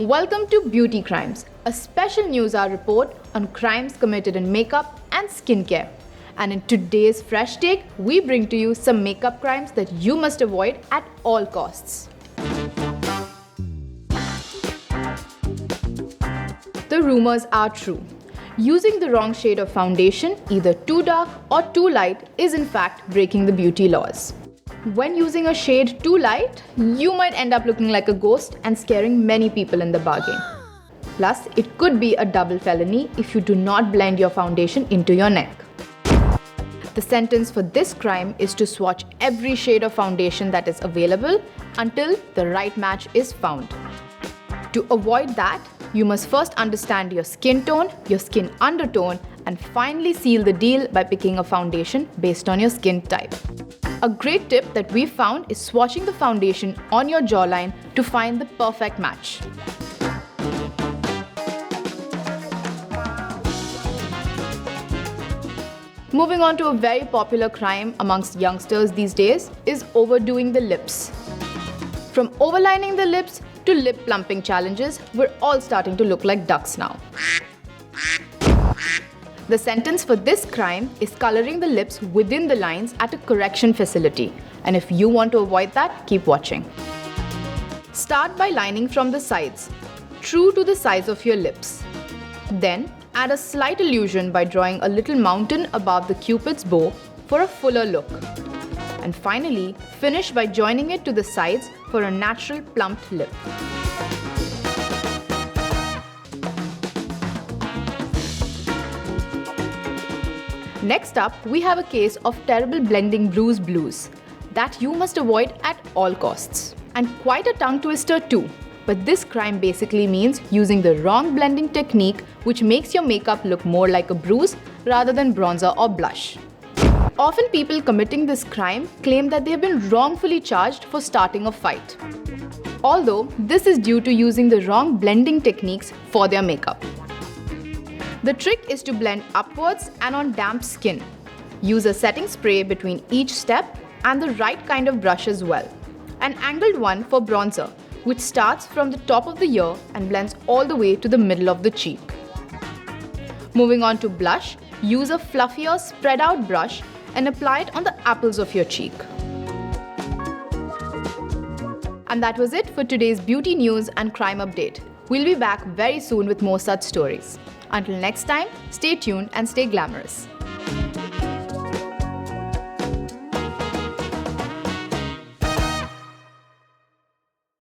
Welcome to Beauty Crimes, a special news hour report on crimes committed in makeup and skincare. And in today's Fresh Take, we bring to you some makeup crimes that you must avoid at all costs. The rumors are true. Using the wrong shade of foundation, either too dark or too light, is in fact breaking the beauty laws. When using a shade too light, you might end up looking like a ghost and scaring many people in the bargain. Plus, it could be a double felony if you do not blend your foundation into your neck. The sentence for this crime is to swatch every shade of foundation that is available until the right match is found. To avoid that, you must first understand your skin tone, your skin undertone, and finally seal the deal by picking a foundation based on your skin type. A great tip that we found is swatching the foundation on your jawline to find the perfect match. Moving on to a very popular crime amongst youngsters these days is overdoing the lips. From overlining the lips to lip plumping challenges, we're all starting to look like ducks now. The sentence for this crime is coloring the lips within the lines at a correction facility. And if you want to avoid that, keep watching. Start by lining from the sides, true to the size of your lips. Then add a slight illusion by drawing a little mountain above the cupid's bow for a fuller look. And finally, finish by joining it to the sides for a natural plumped lip. Next up, we have a case of terrible blending bruise blues that you must avoid at all costs. And quite a tongue twister too. But this crime basically means using the wrong blending technique, which makes your makeup look more like a bruise rather than bronzer or blush. Often people committing this crime claim that they have been wrongfully charged for starting a fight. Although this is due to using the wrong blending techniques for their makeup. The trick is to blend upwards and on damp skin. Use a setting spray between each step and the right kind of brush as well. An angled one for bronzer, which starts from the top of the ear and blends all the way to the middle of the cheek. Moving on to blush, use a fluffier spread out brush and apply it on the apples of your cheek. And that was it for today's beauty news and crime update. We'll be back very soon with more such stories. Until next time, stay tuned and stay glamorous.